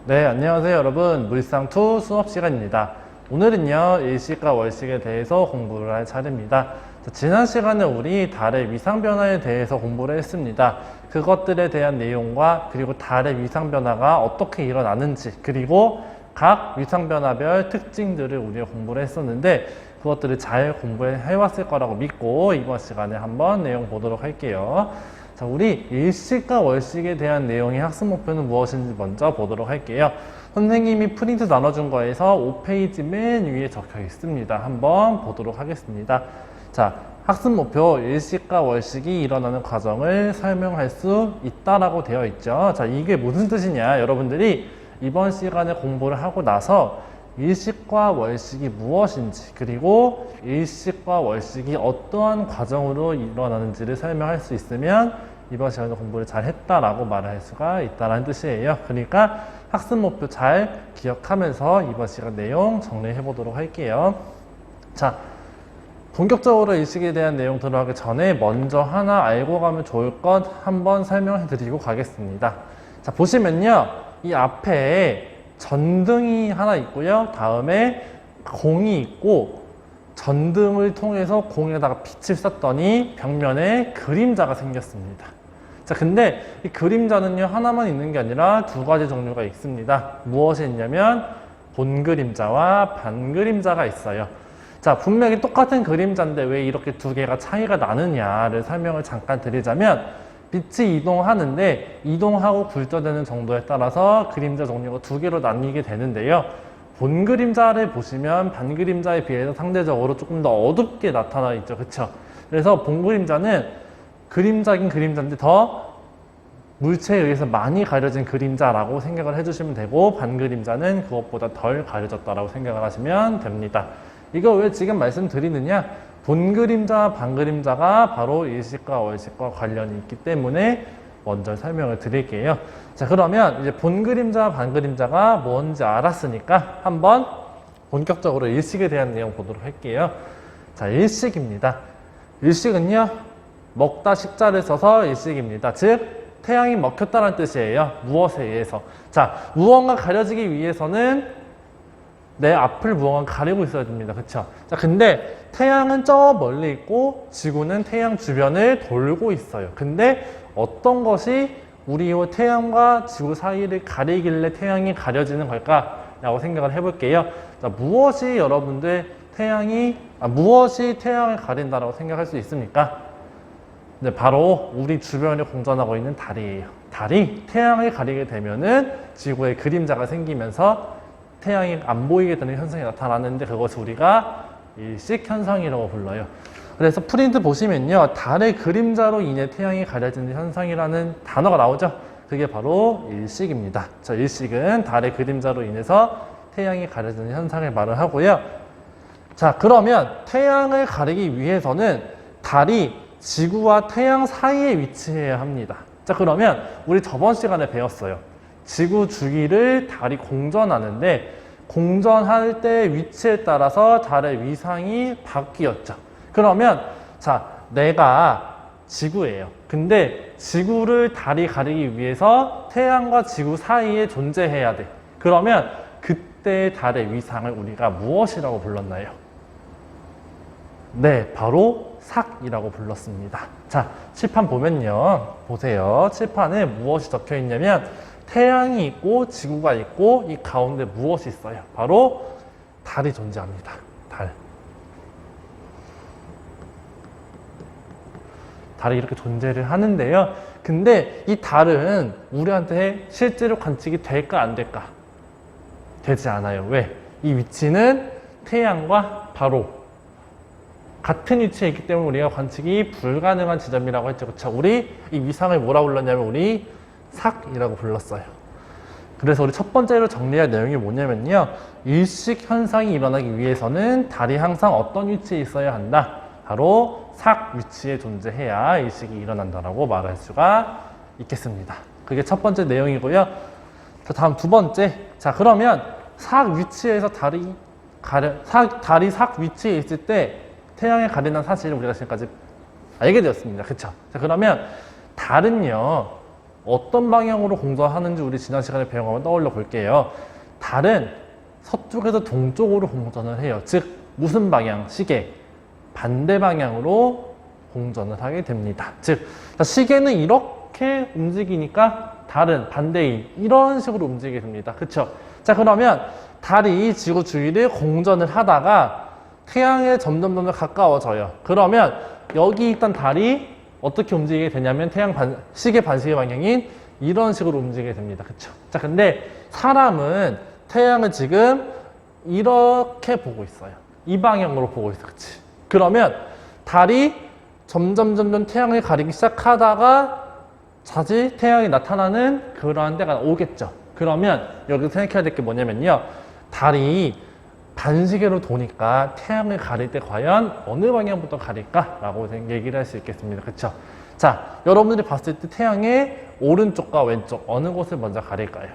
네, 안녕하세요 여러분. 물상2 수업 시간입니다. 오늘은요 일식과 월식에 대해서 공부를 할 차례입니다. 지난 시간에 우리 달의 위상변화에 대해서 공부를 했습니다. 그것들에 대한 내용과 그리고 달의 위상변화가 어떻게 일어나는지, 그리고 각 위상변화별 특징들을 우리가 공부를 했었는데 그것들을 잘 공부해왔을 거라고 믿고 이번 시간에 한번 내용 보도록 할게요. 자, 우리 일식과 월식에 대한 내용의 학습 목표는 무엇인지 먼저 보도록 할게요. 선생님이 프린트 나눠준 거에서 5페이지 맨 위에 적혀 있습니다. 한번 보도록 하겠습니다. 자, 학습 목표 일식과 월식이 일어나는 과정을 설명할 수 있다라고 되어 있죠. 자, 이게 무슨 뜻이냐? 여러분들이 이번 시간에 공부를 하고 나서 일식과 월식이 무엇인지, 그리고 일식과 월식이 어떠한 과정으로 일어나는지를 설명할 수 있으면 이번 시간에 공부를 잘 했다라고 말할 수가 있다는 뜻이에요. 그러니까 학습 목표 잘 기억하면서 이번 시간 내용 정리해 보도록 할게요. 자, 본격적으로 일식에 대한 내용 들어가기 전에 먼저 하나 알고 가면 좋을 것 한번 설명해 드리고 가겠습니다. 자, 보시면요, 이 앞에 전등이 하나 있고요. 다음에 공이 있고, 전등을 통해서 공에다가 빛을 쐈더니 벽면에 그림자가 생겼습니다. 자, 근데 이 그림자는요, 하나만 있는 게 아니라 두 가지 종류가 있습니다. 무엇이 있냐면 본 그림자와 반 그림자가 있어요. 자, 분명히 똑같은 그림자인데 왜 이렇게 두 개가 차이가 나느냐를 설명을 잠깐 드리자면, 빛이 이동하는데 이동하고 굴절되는 정도에 따라서 그림자 종류가 두 개로 나뉘게 되는데요. 본 그림자를 보시면 반 그림자에 비해서 상대적으로 조금 더 어둡게 나타나 있죠. 그쵸? 그래서 본 그림자는 그림자긴 그림자인데 더 물체에 의해서 많이 가려진 그림자라고 생각을 해주시면 되고, 반 그림자는 그것보다 덜 가려졌다라고 생각을 하시면 됩니다. 이거 왜 지금 말씀드리느냐? 본 그림자, 반 그림자가 바로 일식과 월식과 관련이 있기 때문에 먼저 설명을 드릴게요. 자, 그러면 이제 본 그림자, 반 그림자가 뭔지 알았으니까 한번 본격적으로 일식에 대한 내용 보도록 할게요. 자, 일식입니다. 일식은요, 먹다 식자를 써서 일식입니다. 즉, 태양이 먹혔다는 뜻이에요. 무엇에 의해서. 자, 무언가 가려지기 위해서는 내 앞을 무언가 가리고 있어야 됩니다. 그쵸? 자, 근데 태양은 저 멀리 있고 지구는 태양 주변을 돌고 있어요. 근데 어떤 것이 우리 태양과 지구 사이를 가리길래 태양이 가려지는 걸까? 라고 생각을 해볼게요. 자, 무엇이 여러분들 무엇이 태양을 가린다라고 생각할 수 있습니까? 네, 바로 우리 주변에 공전하고 있는 달이에요. 달이 태양을 가리게 되면은 지구에 그림자가 생기면서 태양이 안 보이게 되는 현상이 나타나는데 그것을 우리가 일식 현상이라고 불러요. 그래서 프린트 보시면요, 달의 그림자로 인해 태양이 가려지는 현상이라는 단어가 나오죠. 그게 바로 일식입니다. 자, 일식은 달의 그림자로 인해서 태양이 가려지는 현상을 말을 하고요. 자, 그러면 태양을 가리기 위해서는 달이 지구와 태양 사이에 위치해야 합니다. 자, 그러면 우리 저번 시간에 배웠어요. 지구 주기를 달이 공전하는데 공전할 때 위치에 따라서 달의 위상이 바뀌었죠. 그러면 자, 내가 지구예요. 근데 지구를 달이 가리기 위해서 태양과 지구 사이에 존재해야 돼. 그러면 그때 달의 위상을 우리가 무엇이라고 불렀나요? 네, 바로 삭이라고 불렀습니다. 자, 칠판 보면요, 보세요. 칠판에 무엇이 적혀 있냐면 태양이 있고 지구가 있고 이 가운데 무엇이 있어요? 바로 달이 존재합니다. 달. 달이 이렇게 존재를 하는데요. 근데 이 달은 우리한테 실제로 관측이 될까 안 될까? 되지 않아요. 왜? 이 위치는 태양과 바로 같은 위치에 있기 때문에 우리가 관측이 불가능한 지점이라고 했죠. 그쵸? 우리 이 위상을 뭐라 불렀냐면 우리 삭이라고 불렀어요. 그래서 우리 첫 번째로 정리할 내용이 뭐냐면요, 일식 현상이 일어나기 위해서는 달이 항상 어떤 위치에 있어야 한다? 바로 삭 위치에 존재해야 일식이 일어난다라고 말할 수가 있겠습니다. 그게 첫 번째 내용이고요. 자, 다음 두 번째. 자, 그러면 삭 위치에서 달이 삭 위치에 있을 때 태양에 가린다는 사실을 우리가 지금까지 알게 되었습니다. 그쵸? 자, 그러면 달은요, 어떤 방향으로 공전하는지 우리 지난 시간에 배운 거 한번 떠올려 볼게요. 달은 서쪽에서 동쪽으로 공전을 해요. 즉 무슨 방향? 시계 반대 방향으로 공전을 하게 됩니다. 즉 시계는 이렇게 움직이니까 달은 반대인 이런 식으로 움직이게 됩니다. 그쵸? 자, 그러면 달이 지구 주위를 공전을 하다가 태양에 점점 가까워져요. 그러면 여기 있던 달이 어떻게 움직이게 되냐면 시계 반시계 방향인 이런 식으로 움직이게 됩니다. 그쵸? 자, 근데 사람은 태양을 지금 이렇게 보고 있어요. 이 방향으로 보고 있어. 그치? 그러면 달이 점점 태양을 가리기 시작하다가 다시 태양이 나타나는 그러한 때가 오겠죠. 그러면 여기서 생각해야 될 게 뭐냐면요. 달이 반시계로 도니까 태양을 가릴 때 과연 어느 방향부터 가릴까? 라고 얘기를 할 수 있겠습니다. 그쵸? 자, 여러분들이 봤을 때 태양의 오른쪽과 왼쪽 어느 곳을 먼저 가릴까요?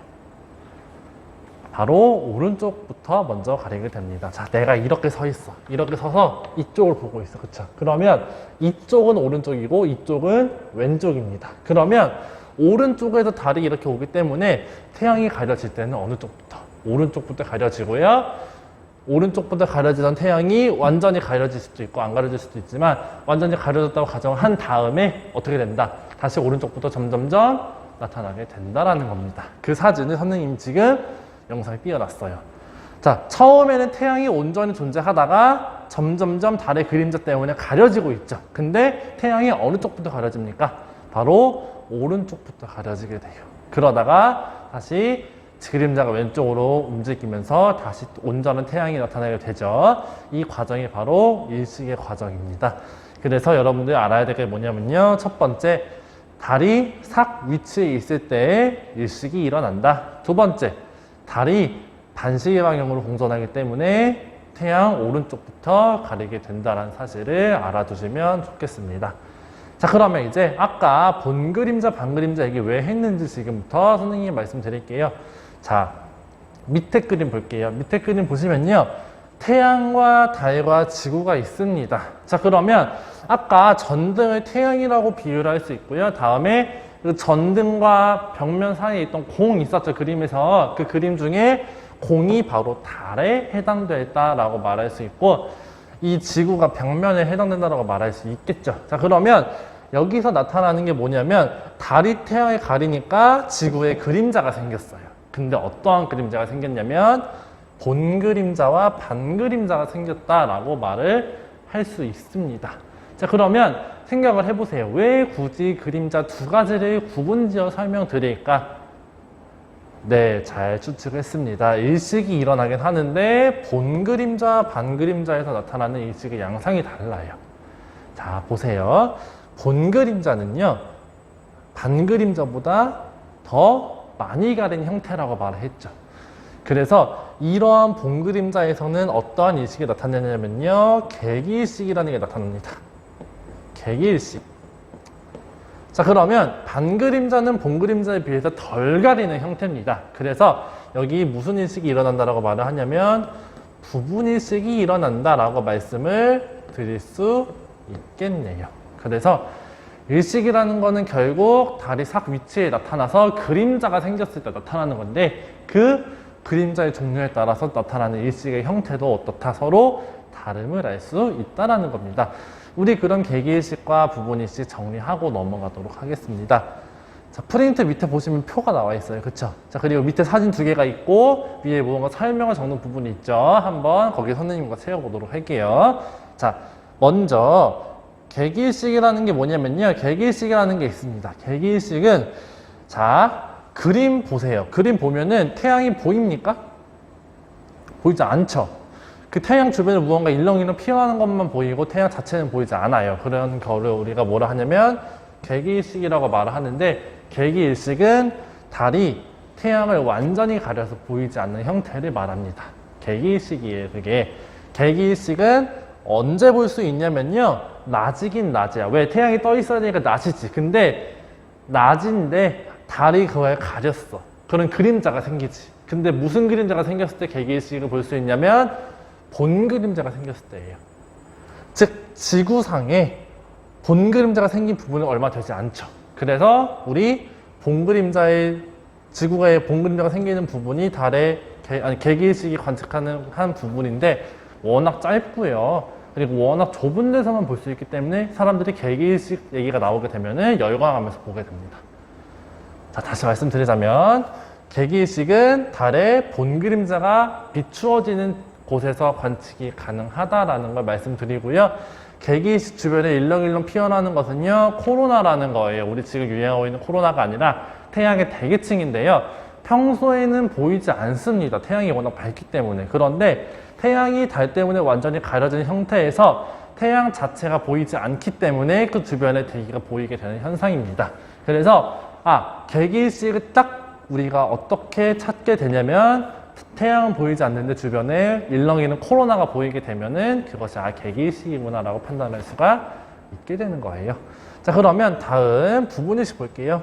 바로 오른쪽부터 먼저 가리게 됩니다. 자, 내가 이렇게 서 있어. 이렇게 서서 이쪽을 보고 있어. 그쵸? 그러면 이쪽은 오른쪽이고 이쪽은 왼쪽입니다. 그러면 오른쪽에서 달이 이렇게 오기 때문에 태양이 가려질 때는 어느 쪽부터? 오른쪽부터 가려지고요. 오른쪽부터 가려지던 태양이 완전히 가려질 수도 있고 안 가려질 수도 있지만 완전히 가려졌다고 가정한 다음에 어떻게 된다? 다시 오른쪽부터 점점점 나타나게 된다라는 겁니다. 그 사진을 선생님이 지금 영상에 띄워놨어요. 자, 처음에는 태양이 온전히 존재하다가 점점점 달의 그림자 때문에 가려지고 있죠. 근데 태양이 어느 쪽부터 가려집니까? 바로 오른쪽부터 가려지게 돼요. 그러다가 다시 그림자가 왼쪽으로 움직이면서 다시 온전한 태양이 나타나게 되죠. 이 과정이 바로 일식의 과정입니다. 그래서 여러분들이 알아야 될 게 뭐냐면요. 첫 번째, 달이 삭 위치에 있을 때 일식이 일어난다. 두 번째, 달이 반시계 방향으로 공전하기 때문에 태양 오른쪽부터 가리게 된다는 사실을 알아두시면 좋겠습니다. 자, 그러면 이제 아까 본 그림자, 반 그림자 얘기 왜 했는지 지금부터 선생님이 말씀드릴게요. 자, 밑에 그림 볼게요. 밑에 그림 보시면요. 태양과 달과 지구가 있습니다. 자, 그러면 아까 전등을 태양이라고 비유를 할 수 있고요. 다음에 그 전등과 벽면 사이에 있던 공이 있었죠. 그림에서. 그 그림 중에 공이 바로 달에 해당됐다라고 말할 수 있고 이 지구가 벽면에 해당된다라고 말할 수 있겠죠. 자, 그러면 여기서 나타나는 게 뭐냐면 달이 태양에 가리니까 지구에 그림자가 생겼어요. 근데 어떠한 그림자가 생겼냐면 본 그림자와 반 그림자가 생겼다라고 말을 할 수 있습니다. 자, 그러면 생각을 해보세요. 왜 굳이 그림자 두 가지를 구분지어 설명드릴까? 네, 잘 추측했습니다. 일식이 일어나긴 하는데 본 그림자, 반 그림자에서 나타나는 일식의 양상이 달라요. 자, 보세요. 본 그림자는요, 반 그림자보다 더 많이 가린 형태라고 말했죠. 그래서 이러한 본 그림자에서는 어떠한 일식이 나타나냐면요, 개기일식이라는 게 나타납니다. 개기일식. 자, 그러면 반 그림자는 본 그림자에 비해서 덜 가리는 형태입니다. 그래서 여기 무슨 일식이 일어난다라고 말을 하냐면 부분 일식이 일어난다라고 말씀을 드릴 수 있겠네요. 그래서 일식이라는 거는 결국 달이 삭 위치에 나타나서 그림자가 생겼을 때 나타나는 건데 그 그림자의 종류에 따라서 나타나는 일식의 형태도 어떻다 서로 다름을 알 수 있다는 겁니다. 우리 그런 개기일식과 부분일식 정리하고 넘어가도록 하겠습니다. 자, 프린트 밑에 보시면 표가 나와 있어요. 그쵸? 자, 그리고 밑에 사진 두 개가 있고 위에 무언가 설명을 적는 부분이 있죠. 한번 거기 선생님과 세워보도록 할게요. 자, 먼저 개기일식이라는 게 뭐냐면요. 개기일식이라는 게 있습니다. 개기일식은 자, 그림 보세요. 그림 보면은 태양이 보입니까? 보이지 않죠? 그 태양 주변에 무언가 일렁일렁 피어나는 것만 보이고 태양 자체는 보이지 않아요. 그런 거를 우리가 뭐라 하냐면 개기일식이라고 말을 하는데 개기일식은 달이 태양을 완전히 가려서 보이지 않는 형태를 말합니다. 개기일식이에요. 그게 개기일식은 언제 볼 수 있냐면요, 낮이긴 낮이야. 왜? 태양이 떠 있어야 되니까 낮이지. 근데 낮인데 달이 그걸 가렸어. 그런 그림자가 생기지. 근데 무슨 그림자가 생겼을 때 개기일식을 볼 수 있냐면 본 그림자가 생겼을 때예요. 즉 지구상에 본 그림자가 생긴 부분은 얼마 되지 않죠. 그래서 우리 본그림자의 지구에 본그림자가 생기는 부분이 달의 개기일식이 관측하는 한 부분인데 워낙 짧고요. 그리고 워낙 좁은 데서만 볼 수 있기 때문에 사람들이 개기일식 얘기가 나오게 되면은 열광하면서 보게 됩니다. 자, 다시 말씀드리자면 개기일식은 달의 본그림자가 비추어지는 곳에서 관측이 가능하다라는 걸 말씀드리고요. 개기일식 주변에 일렁일렁 피어나는 것은요, 코로나라는 거예요. 우리 지금 유행하고 있는 코로나가 아니라 태양의 대기층인데요. 평소에는 보이지 않습니다. 태양이 워낙 밝기 때문에. 그런데 태양이 달 때문에 완전히 가려진 형태에서 태양 자체가 보이지 않기 때문에 그 주변에 대기가 보이게 되는 현상입니다. 그래서 개기일식을 딱 우리가 어떻게 찾게 되냐면 태양은 보이지 않는데 주변에 일렁이는 코로나가 보이게 되면은 그것이 개기일식이구나 라고 판단할 수가 있게 되는 거예요. 자, 그러면 다음 부분일식 볼게요.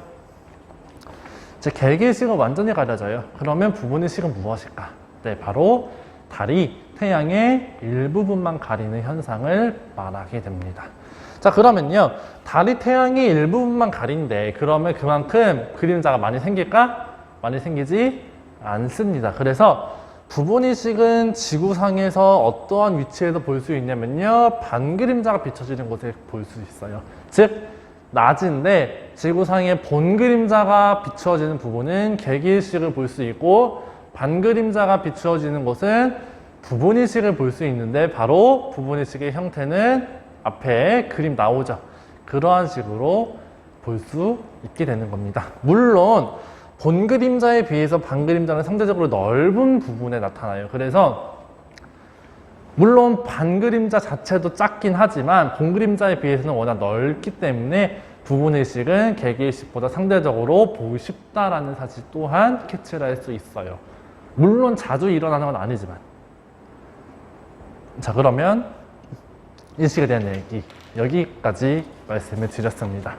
개기일식은 완전히 가려져요. 그러면 부분일식은 무엇일까? 네, 바로 달이 태양의 일부분만 가리는 현상을 말하게 됩니다. 자, 그러면요, 달이 태양의 일부분만 가린데 그러면 그만큼 그림자가 많이 생길까? 많이 생기지 않습니다. 그래서 부분일식은 지구상에서 어떠한 위치에서 볼 수 있냐면요, 반그림자가 비춰지는 곳에 볼 수 있어요. 즉 낮인데 지구상의 본그림자가 비추어지는 부분은 개기일식을 볼 수 있고 반그림자가 비추어지는 곳은 부분일식을 볼 수 있는데 바로 부분일식의 형태는 앞에 그림 나오죠. 그러한 식으로 볼 수 있게 되는 겁니다. 물론 본그림자에 비해서 반그림자는 상대적으로 넓은 부분에 나타나요. 그래서 물론 반그림자 자체도 작긴 하지만 본그림자에 비해서는 워낙 넓기 때문에 부분일식은 개기일식보다 상대적으로 보기 쉽다라는 사실 또한 캐치를 할 수 있어요. 물론 자주 일어나는 건 아니지만. 자, 그러면 일식에 대한 얘기 여기까지 말씀을 드렸습니다.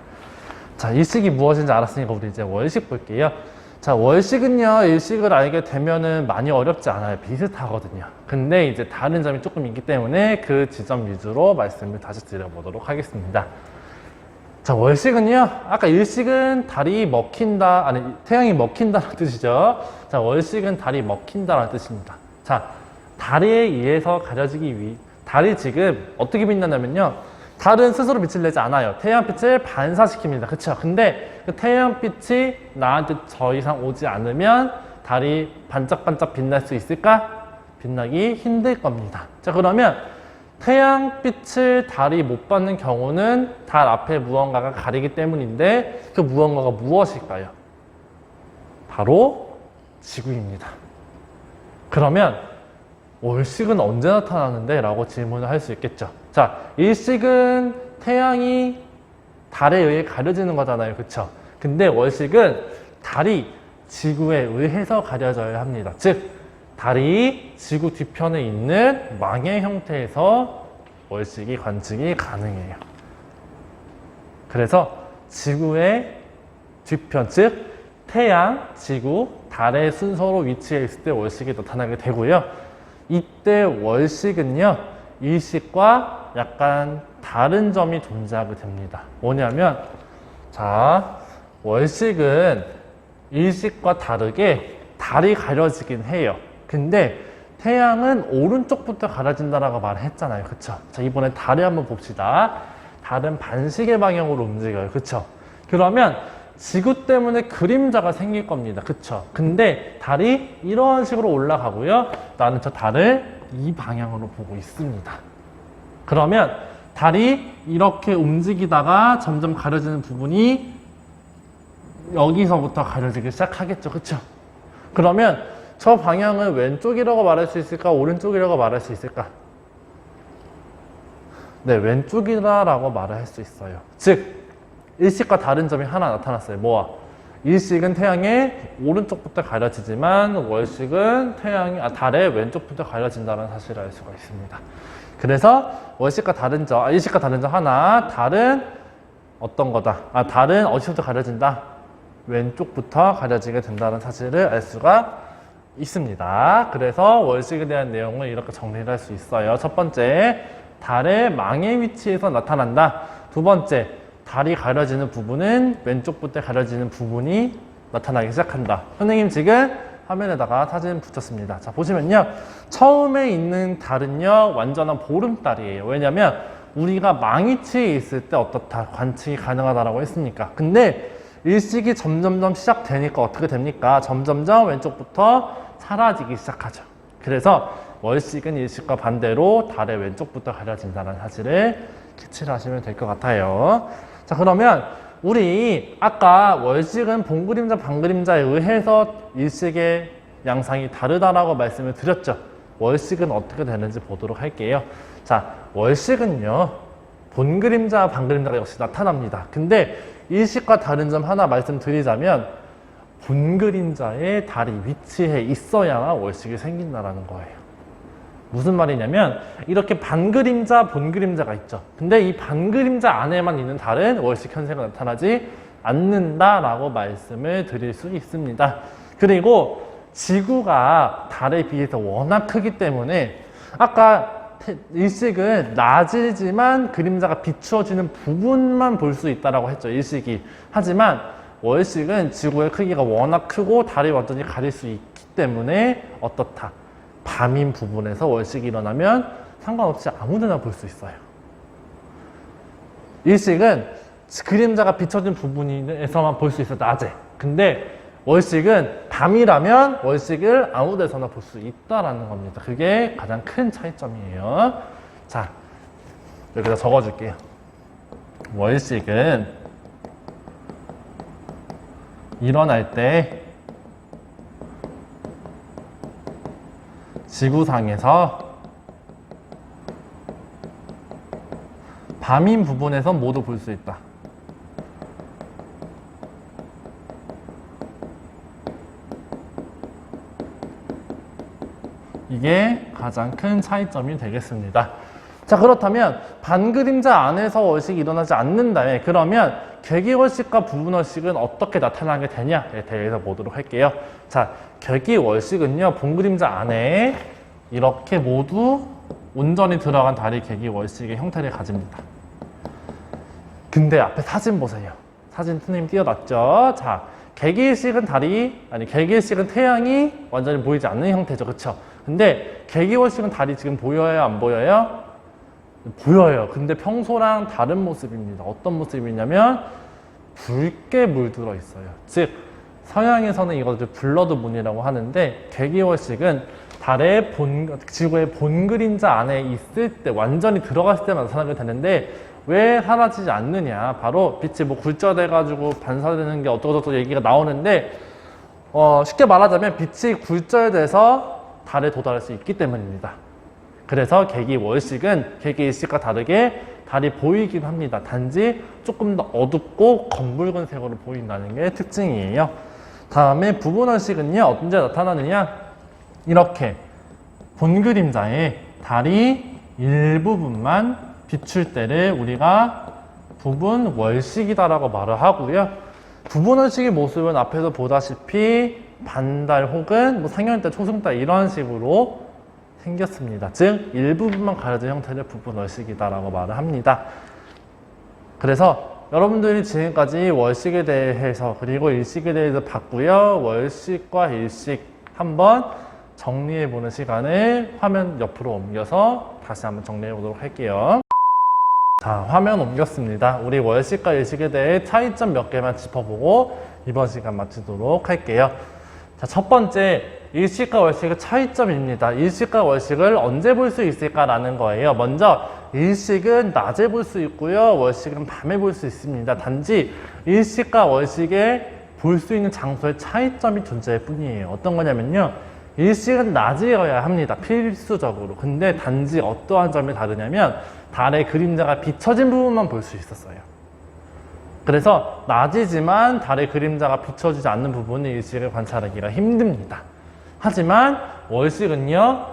자, 일식이 무엇인지 알았으니까 우리 이제 월식 볼게요. 자, 월식은요, 일식을 알게 되면은 많이 어렵지 않아요. 비슷하거든요. 근데 이제 다른 점이 조금 있기 때문에 그 지점 위주로 말씀을 다시 드려보도록 하겠습니다. 자, 월식은요, 아까 일식은 달이 먹힌다, 태양이 먹힌다는 뜻이죠. 자, 월식은 달이 먹힌다는 뜻입니다. 자, 달에 의해서 달이 지금 어떻게 빛나냐면요, 달은 스스로 빛을 내지 않아요. 태양빛을 반사시킵니다. 그쵸? 근데 그 태양빛이 나한테 더 이상 오지 않으면 달이 반짝반짝 빛날 수 있을까? 빛나기 힘들 겁니다. 자, 그러면 태양빛을 달이 못 받는 경우는 달 앞에 무언가가 가리기 때문인데 그 무언가가 무엇일까요? 바로 지구입니다. 그러면 월식은 언제 나타나는데? 라고 질문을 할 수 있겠죠. 자, 일식은 태양이 달에 의해 가려지는 거잖아요. 그쵸? 근데 월식은 달이 지구에 의해서 가려져야 합니다. 즉, 달이 지구 뒤편에 있는 망의 형태에서 월식이 관측이 가능해요. 그래서 지구의 뒤편, 즉 태양, 지구, 달의 순서로 위치해 있을 때 월식이 나타나게 되고요. 이때 월식은요, 일식과 약간 다른 점이 존재하게 됩니다. 뭐냐면, 자, 월식은 일식과 다르게 달이 가려지긴 해요. 근데 태양은 오른쪽부터 가려진다라고 말을 했잖아요. 그쵸? 자, 이번에 달을 한번 봅시다. 달은 반시계 방향으로 움직여요. 그쵸? 그러면 지구 때문에 그림자가 생길 겁니다. 그쵸? 근데 달이 이런 식으로 올라가고요. 나는 저 달을 이 방향으로 보고 있습니다. 그러면 달이 이렇게 움직이다가 점점 가려지는 부분이 여기서부터 가려지기 시작하겠죠. 그쵸? 그러면 저 방향은 왼쪽이라고 말할 수 있을까? 오른쪽이라고 말할 수 있을까? 네, 왼쪽이라고 말을 할 수 있어요. 즉, 일식과 다른 점이 하나 나타났어요. 뭐와? 일식은 태양의 오른쪽부터 가려지지만 월식은 달의 왼쪽부터 가려진다는 사실을 알 수가 있습니다. 그래서 월식과 다른 점, 일식과 다른 점 하나, 달은 어떤 거다? 달은 어디서부터 가려진다? 왼쪽부터 가려지게 된다는 사실을 알 수가 있습니다. 그래서 월식에 대한 내용을 이렇게 정리를 할 수 있어요. 첫 번째, 달의 망의 위치에서 나타난다. 두 번째, 달이 가려지는 부분은 왼쪽부터 가려지는 부분이 나타나기 시작한다. 선생님 지금 화면에다가 사진 붙였습니다. 자, 보시면요. 처음에 있는 달은요, 완전한 보름달이에요. 왜냐면 우리가 망위치에 있을 때 어떻다, 관측이 가능하다라고 했으니까. 근데 일식이 점점점 시작되니까 어떻게 됩니까? 점점점 왼쪽부터 사라지기 시작하죠. 그래서 월식은 일식과 반대로 달의 왼쪽부터 가려진다는 사실을 캐치를 하시면 될 것 같아요. 자, 그러면 우리 아까 월식은 본그림자, 반그림자에 의해서 일식의 양상이 다르다라고 말씀을 드렸죠. 월식은 어떻게 되는지 보도록 할게요. 자, 월식은요, 본그림자, 반그림자가 역시 나타납니다. 근데 일식과 다른 점 하나 말씀드리자면 본그림자에 달이 위치해 있어야만 월식이 생긴다라는 거예요. 무슨 말이냐면 이렇게 반그림자, 본그림자가 있죠. 근데 이 반그림자 안에만 있는 달은 월식 현상이 나타나지 않는다라고 말씀을 드릴 수 있습니다. 그리고 지구가 달에 비해서 워낙 크기 때문에 아까 일식은 낮이지만 그림자가 비추어지는 부분만 볼 수 있다라고 했죠. 일식이. 하지만 월식은 지구의 크기가 워낙 크고 달이 완전히 가릴 수 있기 때문에 어떻다. 밤인 부분에서 월식이 일어나면 상관없이 아무데나 볼 수 있어요. 일식은 그림자가 비춰진 부분에서만 볼 수 있어요. 낮에. 근데 월식은 밤이라면 월식을 아무 데서나 볼 수 있다라는 겁니다. 그게 가장 큰 차이점이에요. 자, 여기다 적어줄게요. 월식은 일어날 때 지구상에서 밤인 부분에서 모두 볼 수 있다. 이게 가장 큰 차이점이 되겠습니다. 자, 그렇다면 반그림자 안에서 월식이 일어나지 않는다면 그러면 개기월식과 부분월식은 어떻게 나타나게 되냐에 대해서 보도록 할게요. 자, 개기월식은요, 본그림자 안에 이렇게 모두 온전히 들어간 달이 개기월식의 형태를 가집니다. 근데 앞에 사진 보세요. 사진 선생님 띄워놨죠? 자, 개기일식은 개기일식은 태양이 완전히 보이지 않는 형태죠. 그쵸? 근데 개기월식은 달이 지금 보여요? 안 보여요? 보여요. 근데 평소랑 다른 모습입니다. 어떤 모습이냐면 붉게 물들어 있어요. 즉 서양에서는 이것을 블러드 문이라고 하는데 개기월식은 달의 지구의 본그림자 안에 있을 때 완전히 들어갔을 때만 나타나게 되는데 왜 사라지지 않느냐. 바로 빛이 뭐 굴절돼가지고 반사되는 게 어쩌고저쩌고 얘기가 나오는데 쉽게 말하자면 빛이 굴절돼서 달에 도달할 수 있기 때문입니다. 그래서 개기월식은 개기일식과 다르게 달이 보이긴 합니다. 단지 조금 더 어둡고 검붉은 색으로 보인다는 게 특징이에요. 다음에 부분월식은요, 언제 나타나느냐? 이렇게 본그림자에 달이 일부분만 비출 때를 우리가 부분월식이다라고 말을 하고요. 부분월식의 모습은 앞에서 보다시피 반달 혹은 뭐 상현달, 초승달 이런 식으로 생겼습니다. 즉 일부분만 가려진 형태를 부분월식이다라고 말을 합니다. 그래서 여러분들이 지금까지 월식에 대해서 그리고 일식에 대해서 봤고요. 월식과 일식 한번 정리해보는 시간을 화면 옆으로 옮겨서 다시 한번 정리해보도록 할게요. 자, 화면 옮겼습니다. 우리 월식과 일식에 대해 차이점 몇 개만 짚어보고 이번 시간 마치도록 할게요. 자, 첫 번째, 일식과 월식의 차이점입니다. 일식과 월식을 언제 볼 수 있을까라는 거예요. 먼저 일식은 낮에 볼 수 있고요. 월식은 밤에 볼 수 있습니다. 단지 일식과 월식에 볼 수 있는 장소의 차이점이 존재할 뿐이에요. 어떤 거냐면요. 일식은 낮이어야 합니다. 필수적으로. 근데 단지 어떠한 점이 다르냐면 달의 그림자가 비춰진 부분만 볼 수 있었어요. 그래서 낮이지만 달의 그림자가 비춰지지 않는 부분은 일식을 관찰하기가 힘듭니다. 하지만 월식은요,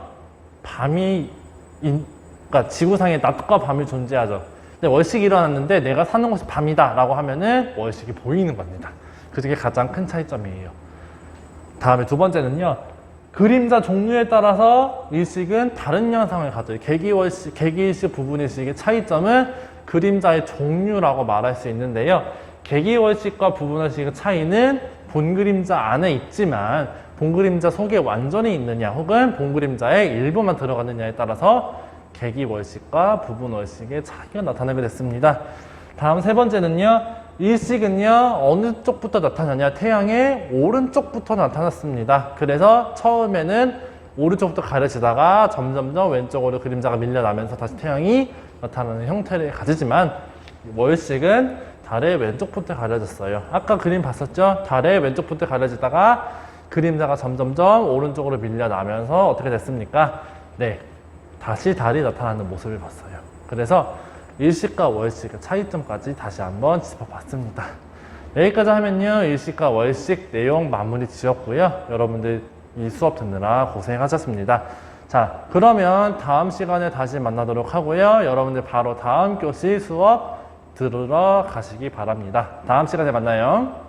그러니까 지구상에 낮과 밤이 존재하죠. 근데 월식이 일어났는데 내가 사는 곳이 밤이다 라고 하면은 월식이 보이는 겁니다. 그게 가장 큰 차이점이에요. 다음에 두 번째는요, 그림자 종류에 따라서 일식은 다른 현상을 가져요. 개기일식, 부분일식의 차이점은 그림자의 종류라고 말할 수 있는데요. 개기월식과 부분월식의 차이는 본 그림자 안에 있지만 본 그림자 속에 완전히 있느냐 혹은 본 그림자의 일부만 들어가느냐에 따라서 개기월식과 부분월식의 차이가 나타나게 됐습니다. 다음 세 번째는요. 일식은요. 어느 쪽부터 나타나냐? 태양의 오른쪽부터 나타났습니다. 그래서 처음에는 오른쪽부터 가려지다가 점점점 왼쪽으로 그림자가 밀려나면서 다시 태양이 나타나는 형태를 가지지만 월식은 달의 왼쪽부터 가려졌어요. 아까 그림 봤었죠? 달의 왼쪽부터 가려지다가 그림자가 점점점 오른쪽으로 밀려나면서 어떻게 됐습니까? 네, 다시 달이 나타나는 모습을 봤어요. 그래서 일식과 월식의 차이점까지 다시 한번 짚어봤습니다. 여기까지 하면요. 일식과 월식 내용 마무리 지었고요. 여러분들 이 수업 듣느라 고생하셨습니다. 자, 그러면 다음 시간에 다시 만나도록 하고요. 여러분들 바로 다음 교시 수업 들으러 가시기 바랍니다. 다음 시간에 만나요.